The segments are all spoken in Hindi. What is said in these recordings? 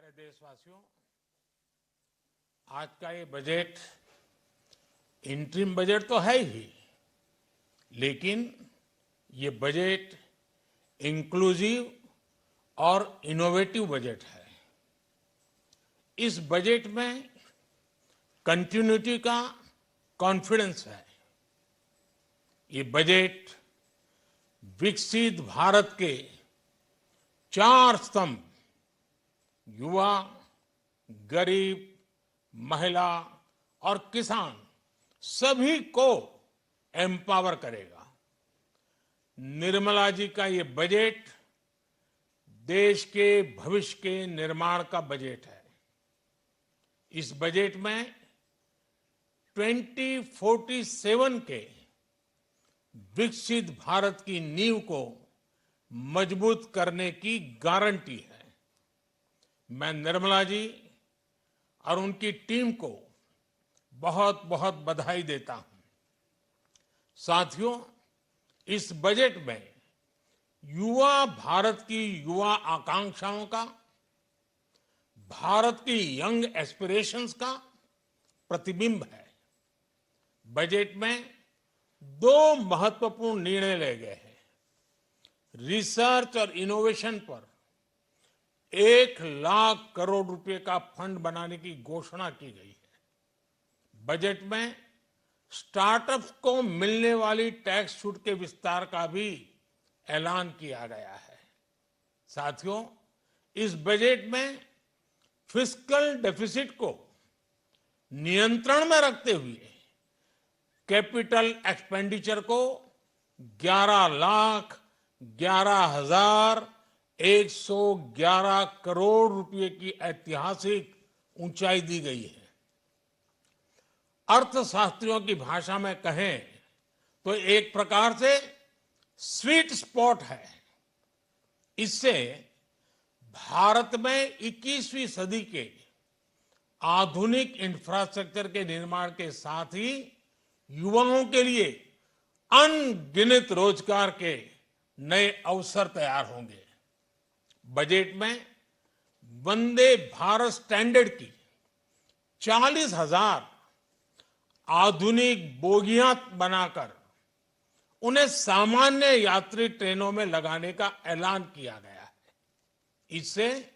प्यारे देशवासियों, आज का ये बजट इंटरिम बजट तो है ही, लेकिन ये बजट इंक्लूसिव और इनोवेटिव बजट है। इस बजट में कंटिन्यूटी का कॉन्फिडेंस है। ये बजट विकसित भारत के 4 स्तंभ युवा, गरीब, महिला और किसान सभी को एम्पावर करेगा। निर्मला जी का ये बजट देश के भविष्य के निर्माण का बजट है। इस बजट में 2047 के विकसित भारत की नींव को मजबूत करने की गारंटी है। मैं निर्मला जी और उनकी टीम को बहुत बहुत बधाई देता हूं। साथियों, इस बजट में युवा भारत की युवा आकांक्षाओं का, भारत की यंग एस्पिरेशंस का प्रतिबिंब है। बजट में 2 महत्वपूर्ण निर्णय लिए गए हैं। रिसर्च और इनोवेशन पर 1 लाख करोड़ रुपए का फंड बनाने की घोषणा की गई है। बजट में स्टार्टअप्स को मिलने वाली टैक्स छूट के विस्तार का भी ऐलान किया गया है। साथियों, इस बजट में फिस्कल डेफिसिट को नियंत्रण में रखते हुए कैपिटल एक्सपेंडिचर को 11,11,111 करोड़ रुपए की ऐतिहासिक ऊंचाई दी गई है। अर्थशास्त्रियों की भाषा में कहें तो एक प्रकार से स्वीट स्पॉट है। इससे भारत में 21वीं सदी के आधुनिक इंफ्रास्ट्रक्चर के निर्माण के साथ ही युवाओं के लिए अनगिनत रोजगार के नए अवसर तैयार होंगे। बजट में वंदे भारत स्टैंडर्ड की 40,000 आधुनिक बोगियां बनाकर उन्हें सामान्य यात्री ट्रेनों में लगाने का ऐलान किया गया है। इससे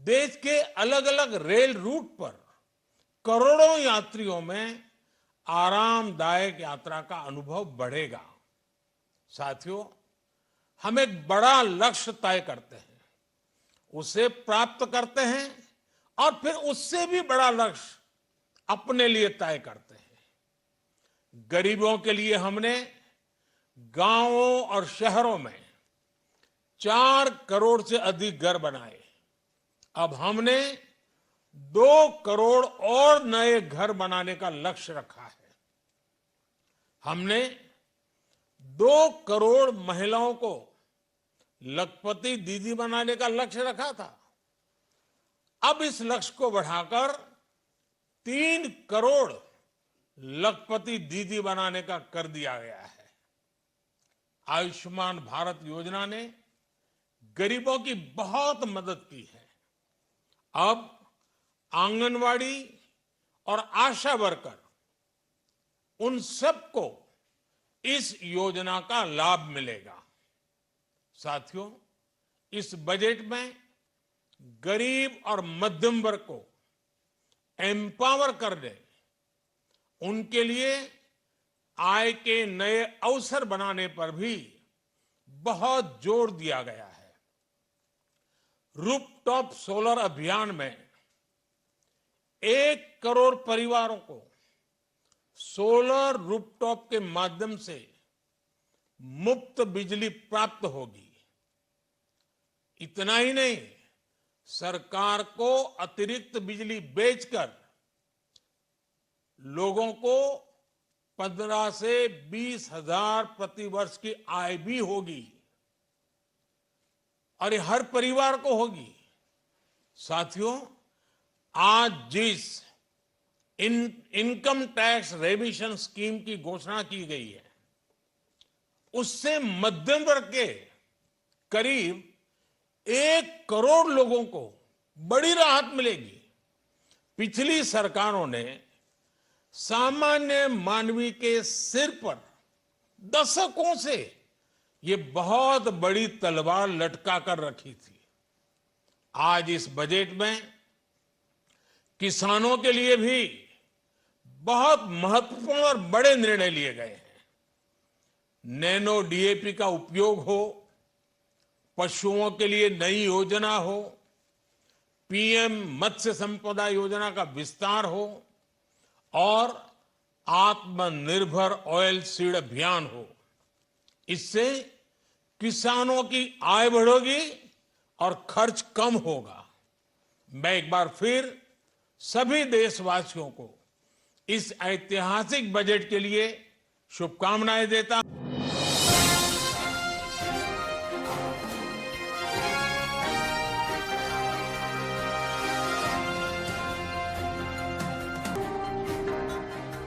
देश के अलग अलग रेल रूट पर करोड़ों यात्रियों में आरामदायक यात्रा का अनुभव बढ़ेगा। साथियों, हम एक बड़ा लक्ष्य तय करते हैं, उसे प्राप्त करते हैं और फिर उससे भी बड़ा लक्ष्य अपने लिए तय करते हैं। गरीबों के लिए हमने गांवों और शहरों में 4 करोड़ से अधिक घर बनाए। अब हमने 2 करोड़ और नए घर बनाने का लक्ष्य रखा है। हमने 2 करोड़ महिलाओं को लखपति दीदी बनाने का लक्ष्य रखा था। अब इस लक्ष्य को बढ़ाकर 3 करोड़ लखपति दीदी बनाने का कर दिया गया है। आयुष्मान भारत योजना ने गरीबों की बहुत मदद की है। अब आंगनवाड़ी और आशा वर्कर, उन सबको इस योजना का लाभ मिलेगा। साथियों, इस बजट में गरीब और मध्यम वर्ग को एम्पावर करने, उनके लिए आय के नए अवसर बनाने पर भी बहुत जोर दिया गया है। रूफटॉप सोलर अभियान में 1 करोड़ परिवारों को सोलर रूफटॉप के माध्यम से मुफ्त बिजली प्राप्त होगी। इतना ही नहीं, सरकार को अतिरिक्त बिजली बेचकर लोगों को 15 से 20 हजार प्रति वर्ष की आय भी होगी और ये हर परिवार को होगी। साथियों, आज जिस इनकम टैक्स रेमिशन स्कीम की घोषणा की गई है, उससे मध्यम वर्ग के करीब 1 करोड़ लोगों को बड़ी राहत मिलेगी। पिछली सरकारों ने सामान्य मानवी के सिर पर दशकों से ये बहुत बड़ी तलवार लटका कर रखी थी। आज इस बजट में किसानों के लिए भी बहुत महत्वपूर्ण और बड़े निर्णय लिए गए हैं। नैनो डीएपी का उपयोग हो, पशुओं के लिए नई योजना हो, पीएम मत्स्य संपदा योजना का विस्तार हो और आत्मनिर्भर ऑयल सीड अभियान हो। इससे किसानों की आय बढ़ेगी और खर्च कम होगा। मैं एक बार फिर सभी देशवासियों को इस ऐतिहासिक बजट के लिए शुभकामनाएं देता हूं।